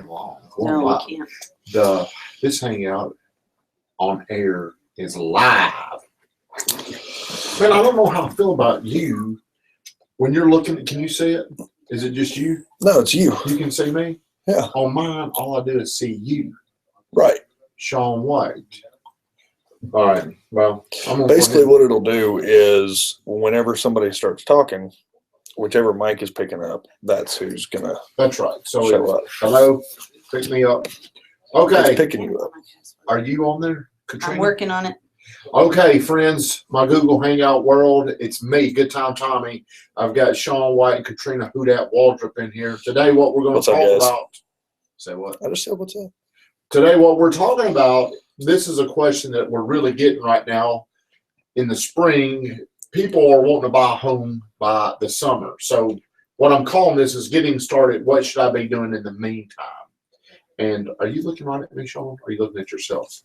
long. No, Wow. we can't. This hangout on air is live. Man, I don't know how I feel about you when you're looking. Can you see it? Is it just you? No, it's you. You can see me? Yeah. On mine, all I do is see you. Right. Shaun White. All right. Well, Basically what it'll do is whenever somebody starts talking, whichever mic is picking up, that's who's gonna That's right. So show up. hello, pick me up. Okay. It's picking you up. Are you on there, Katrina? I'm working on it. Okay, friends, my Google Hangout world, it's me, Good Time Tommy. I've got Shaun White and Katrina Houdat Waldrop in here. Today, what we're going to talk about. Say what? I just said what's up. Today, what we're talking about, this is a question that we're really getting right now. In the spring, people are wanting to buy a home by the summer. So, what I'm calling this is getting started. What should I be doing in the meantime? And are you looking right at me, Shaun? Or are you looking at yourself?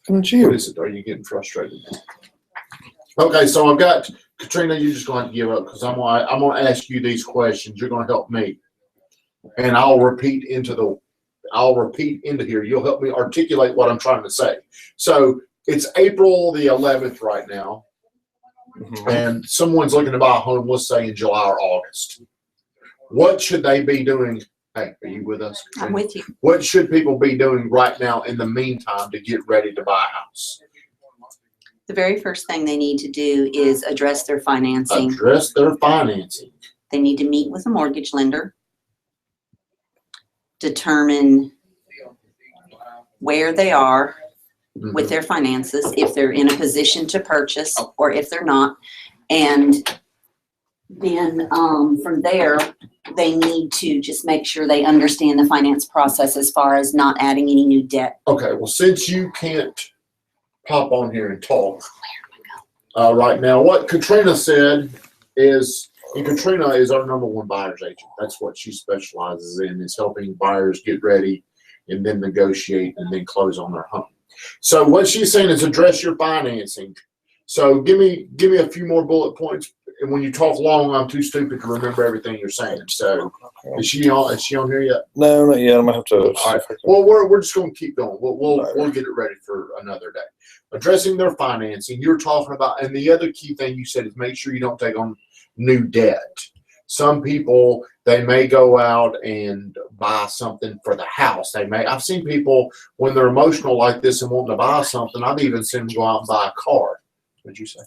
What you? What is it? Are you getting frustrated? Okay, so I've got Katrina. You're just going to give up because I'm going to ask you these questions. You're going to help me, and I'll repeat into here. You'll help me articulate what I'm trying to say. So it's April the 11th right now, and someone's looking to buy a home. Let's say in July or August. What should they be doing? Hey, are you with us, Katrina? I'm with you. What should people be doing right now in the meantime to get ready to buy a house? The very first thing they need to do is address their financing. Address their financing. They need to meet with a mortgage lender, determine where they are with their finances, if they're in a position to purchase or if they're not. And then from there, they need to just make sure they understand the finance process as far as not adding any new debt. Okay, well, since you can't pop on here and talk right now, what Katrina said is, and Katrina is our #1 buyer's agent. That's what she specializes in, is helping buyers get ready and then negotiate and then close on their home. So what she's saying is address your financing. So give me a few more bullet points. And when you talk long, I'm too stupid to remember everything you're saying. So is she on here yet? No, not yet. I'm gonna have to. All right. Well, we're just going to keep going. We'll get it ready for another day. Addressing their financing, you're talking about, and the other key thing you said is make sure you don't take on new debt. Some people, they may go out and buy something for the house. I've seen people when they're emotional like this and wanting to buy something. I've even seen them go out and buy a car. What'd you say?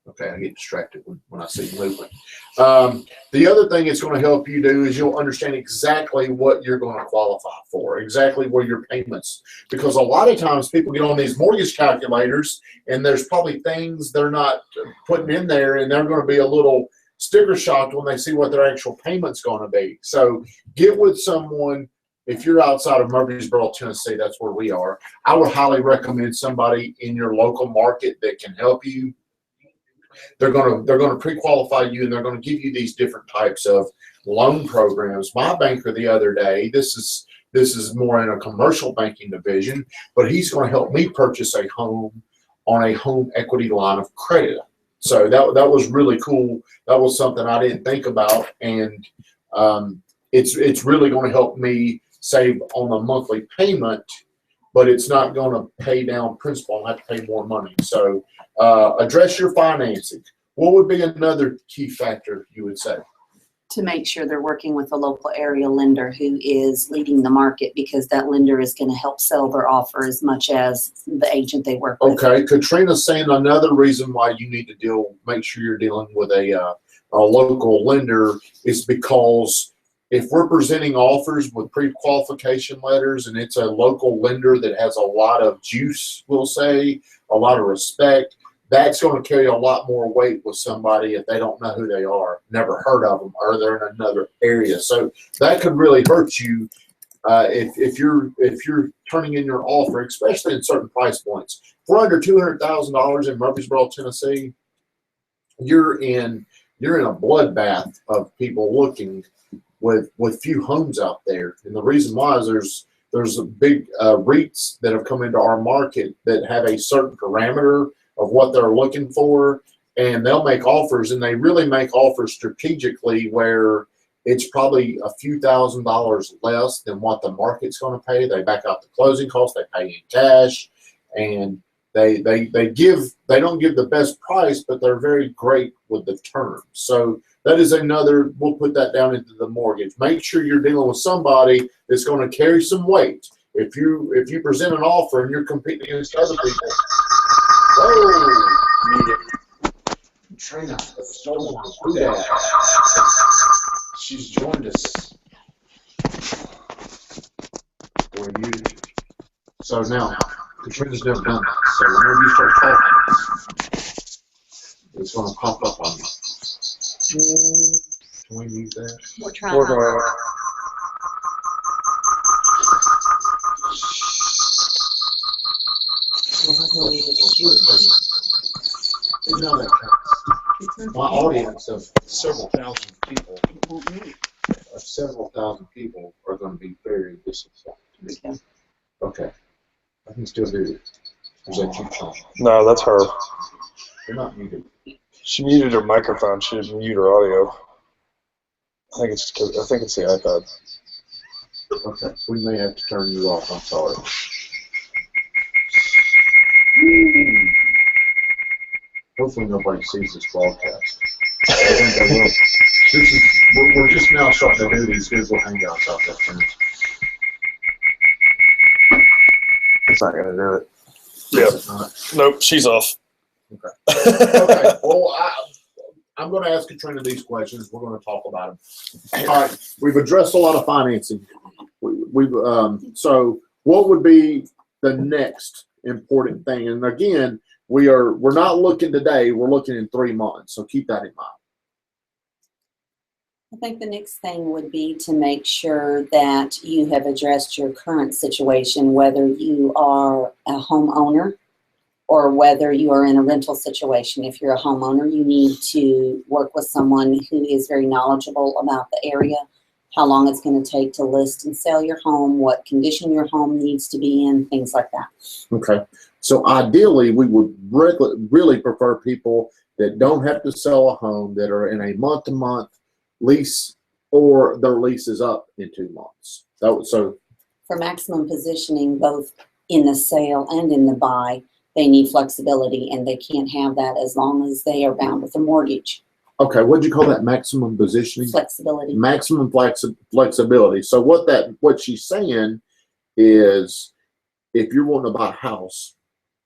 Okay, I get distracted when I see movement. The other thing it's going to help you do is you'll understand exactly what you're going to qualify for, exactly where your payments, because a lot of times people get on these mortgage calculators and there's probably things they're not putting in there, and they're going to be a little sticker shocked when they see what their actual payment's going to be. So get with someone. If you're outside of Murfreesboro, Tennessee, that's where we are. I would highly recommend somebody in your local market that can help you. They're gonna pre-qualify you, and they're gonna give you these different types of loan programs. My banker the other day, this is more in a commercial banking division, but he's going to help me purchase a home on a home equity line of credit. So that was really cool. That was something I didn't think about, and it's really going to help me save on a monthly payment, but it's not going to pay down principal. I have to pay more money. So address your financing. What would be another key factor you would say? To make sure they're working with a local area lender who is leading the market, because that lender is going to help sell their offer as much as the agent they work with. Okay, Katrina's saying another reason why you need to make sure you're dealing with a local lender is because if we're presenting offers with pre-qualification letters and it's a local lender that has a lot of juice, we'll say, a lot of respect, that's going to carry a lot more weight with somebody if they don't know who they are, never heard of them, or they're in another area. So that could really hurt you if you're turning in your offer, especially in certain price points. If we're under $200,000 in Murfreesboro, Tennessee, you're in a bloodbath of people looking with few homes out there. And the reason why is there's a big REITs that have come into our market that have a certain parameter of what they're looking for, and they'll make offers, and they really make offers strategically where it's probably a few $1,000s less than what the market's going to pay. They back out the closing costs, they pay in cash, and they don't give the best price, but they're very great with the terms. So that is another, we'll put that down into the mortgage. Make sure you're dealing with somebody that's going to carry some weight. If you present an offer and you're competing against other people, whoa, Trina, don't do that. She's joined us. We're muted. So now, Katrina's never done that. So whenever you start talking, it's going to pop up on you. Can we mute that? We're trying. You know that counts. My audience of several thousand people are going to be very disappointed. Okay. I can still do it. Is that you, Sean? No, that's her. You're not muted. She muted her microphone. She didn't mute her audio. I think it's the iPad. Okay. We may have to turn you off. I'm sorry. Hopefully nobody sees this broadcast. I think they will. We're just now starting to do these Google Hangouts out there, friends. It's not going to do it. Yes, Yep. Nope, she's off. Okay. Well, I'm going to ask Katrina these questions. We're going to talk about them. All right. We've addressed a lot of financing. So what would be the next important thing? And again, we're not looking today. We're looking in 3 months. So keep that in mind. I think the next thing would be to make sure that you have addressed your current situation, whether you are a homeowner or whether you are in a rental situation. If you're a homeowner, you need to work with someone who is very knowledgeable about the area, how long it's going to take to list and sell your home, what condition your home needs to be in, things like that. Okay. So ideally, we would really prefer people that don't have to sell a home, that are in a month-to-month lease, or their lease is up in 2 months. So For maximum positioning, both in the sale and in the buy, they need flexibility, and they can't have that as long as they are bound with a mortgage. okay, what'd you call that? Maximum positioning? Flexibility. Maximum flexibility. So what she's saying is, if you're wanting to buy a house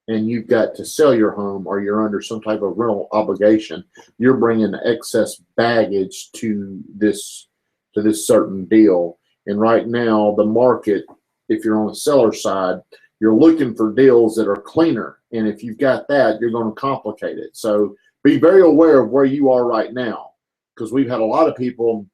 and you've got to sell your home, or you're under some type of rental obligation, you're bringing excess baggage to this certain deal. And right now, the market, if you're on the seller side, you're looking for deals that are cleaner. And if you've got that, you're going to complicate it. So be very aware of where you are right now, because we've had a lot of people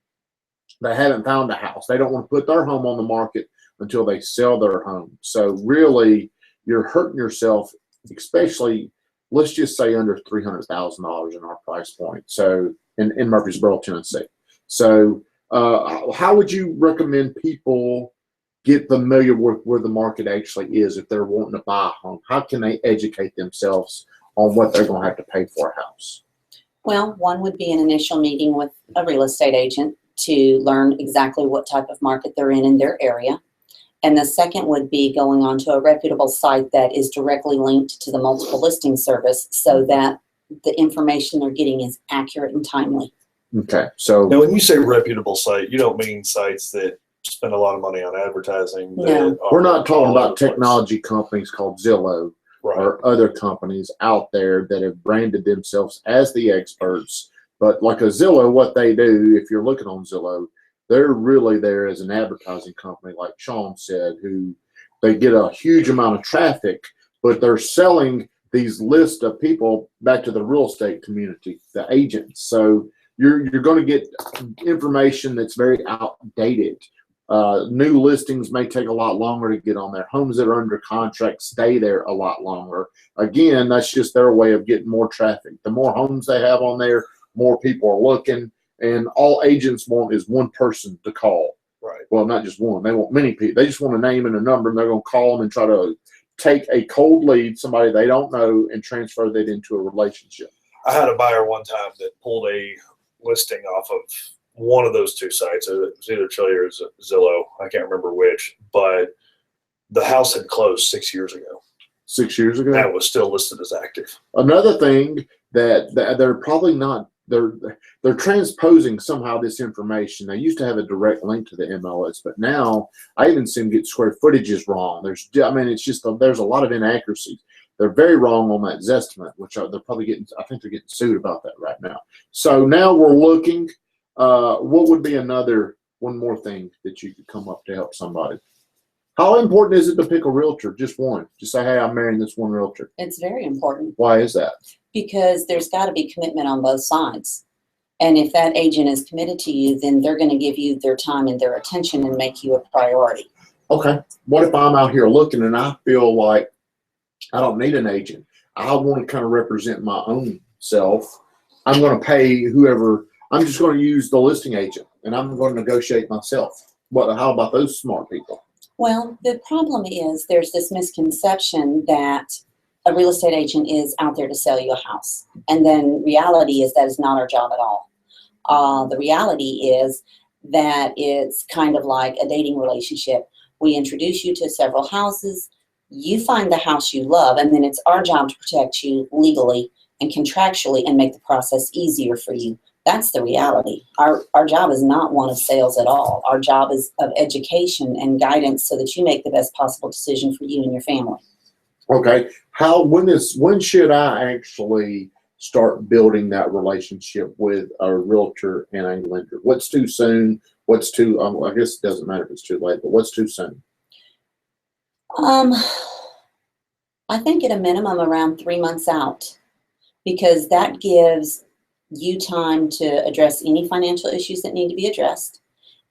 that haven't found a house. They don't want to put their home on the market until they sell their home. So really, you're hurting yourself, especially, let's just say, under $300,000 in our price point. So in Murfreesboro, Tennessee. So how would you recommend people get familiar with where the market actually is if they're wanting to buy a home? How can they educate themselves on what they're going to have to pay for a house? Well, one would be an initial meeting with a real estate agent to learn exactly what type of market they're in their area. And the second would be going onto a reputable site that is directly linked to the multiple listing service, so that the information they're getting is accurate and timely. Okay, so Now, when you say reputable site, you don't mean sites that spend a lot of money on advertising. No. we're not talking about technology companies called Zillow, Right. or other companies out there that have branded themselves as the experts. But like a Zillow, what they do, if you're looking on Zillow, they're really there as an advertising company, like Sean said, who they get a huge amount of traffic, but they're selling these lists of people back to the real estate community, the agents. So you're going to get information that's very outdated. New listings may take a lot longer to get on there. Homes that are under contract stay there a lot longer. Again, that's just their way of getting more traffic. The more homes they have on there, more people are looking, and all agents want is one person to call. Right. Well, not just one. They want many people. They just want a name and a number, and they're going to call them and try to take a cold lead, somebody they don't know, and transfer that into a relationship. I had a buyer one time that pulled a listing off of one of those two sites. It was either Chiliad or Zillow. I can't remember which, but the house had closed 6 years ago. 6 years ago. And it was still listed as active. Another thing that they're probably not, they're transposing somehow this information. They used to have a direct link to the MLS, but now I even see them get square footages wrong. It's just there's a lot of inaccuracies. They're very wrong on that Zestimate, which they're probably getting. I think they're getting sued about that right now. So now we're looking. What would be one more thing that you could come up to help somebody? How important is it to pick a realtor? Just one. Just say, hey, I'm marrying this one realtor. It's very important Why is that? because there's got to be commitment on both sides. And if that agent is committed to you, then they're going to give you their time and their attention and make you a priority. Okay. What if I'm out here looking and I feel like I don't need an agent? I want to kind of represent my own self. I'm going to pay whoever. I'm just going to use the listing agent and I'm going to negotiate myself. How about those smart people? Well, the problem is there's this misconception that a real estate agent is out there to sell you a house. And then reality is that is not our job at all. The reality is that it's kind of like a dating relationship. We introduce you to several houses. You find the house you love, and then it's our job to protect you legally and contractually and make the process easier for you. That's the reality. Our job is not one of sales at all. Our job is of education and guidance so that you make the best possible decision for you and your family. Okay. When should I actually start building that relationship with a realtor and a lender? What's too soon? What's too, I guess it doesn't matter if it's too late, but what's too soon? I think at a minimum around 3 months out, because that gives you time to address any financial issues that need to be addressed.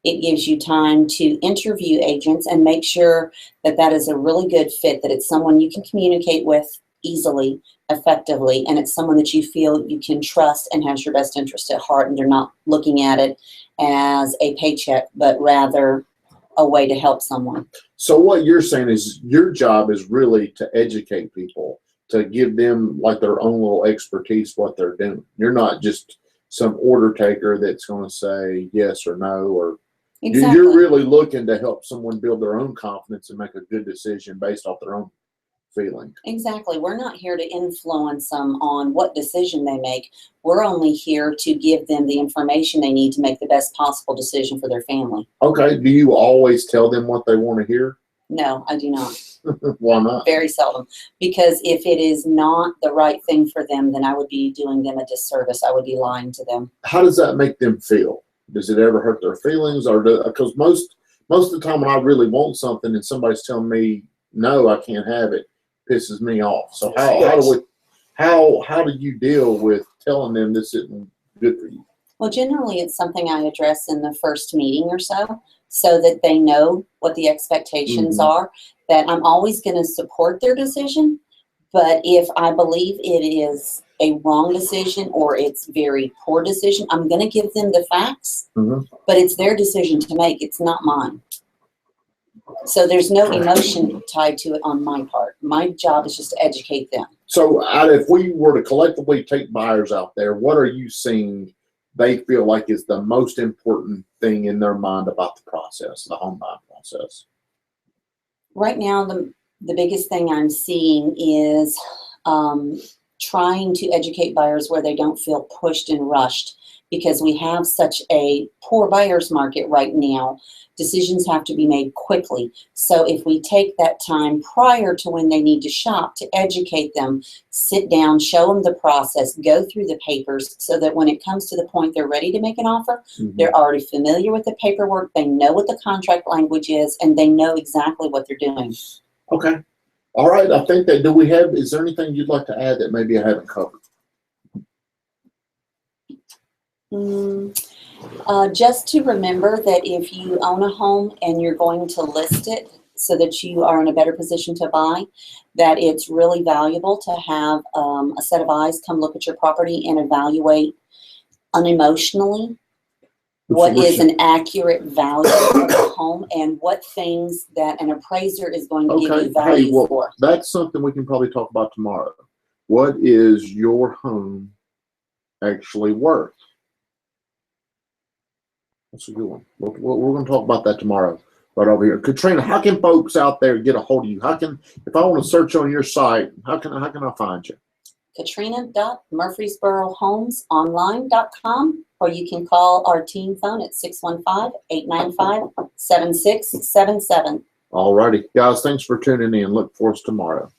It gives you time to interview agents and make sure that that is a really good fit, that it's someone you can communicate with easily, effectively, and it's someone that you feel you can trust and has your best interest at heart, and they're not looking at it as a paycheck, but rather a way to help someone. So what you're saying is your job is really to educate people, to give them like their own little expertise, what they're doing. You're not just some order taker that's going to say yes or no, or Exactly. you're really looking to help someone build their own confidence and make a good decision based off their own feeling. Exactly. We're not here to influence them on what decision they make. We're only here to give them the information they need to make the best possible decision for their family. Okay. Do you always tell them what they want to hear? No, I do not. Why not? Very seldom. Because if it is not the right thing for them, then I would be doing them a disservice. I would be lying to them. How does that make them feel? Does it ever hurt their feelings? Or because most of the time when I really want something and somebody's telling me no, I can't have it, pisses me off. So how do you deal with telling them this isn't good for you? Well, generally it's something I address in the first meeting or so that they know what the expectations are, that I'm always going to support their decision. But if I believe it is a wrong decision or it's very poor decision, I'm going to give them the facts, but it's their decision to make. It's not mine. So there's no emotion tied to it on my part. My job is just to educate them. So if we were to collectively take buyers out there, what are you seeing they feel like is the most important thing in their mind about the process, the home buying process? Right now, the biggest thing I'm seeing is trying to educate buyers where they don't feel pushed and rushed, because we have such a poor buyer's market right now. Decisions have to be made quickly. So if we take that time prior to when they need to shop to educate them, sit down, show them the process, go through the papers, so that when it comes to the point they're ready to make an offer, they're already familiar with the paperwork, they know what the contract language is, and they know exactly what they're doing. Okay. All right. I think that, is there anything you'd like to add that maybe I haven't covered? Just to remember that if you own a home and you're going to list it so that you are in a better position to buy, that it's really valuable to have a set of eyes come look at your property and evaluate unemotionally what is an accurate value of the home and what things that an appraiser is going to give you value for. That's something we can probably talk about tomorrow. What is your home actually worth? That's a good one. We're going to talk about that tomorrow, right over here. Katrina, how can folks out there get a hold of you? How can, if I want to search on your site, how can I find you? Katrina.murfreesborohomesonline.com, or you can call our team phone at 615-895-7677. All righty. Guys, thanks for tuning in. Look for us tomorrow.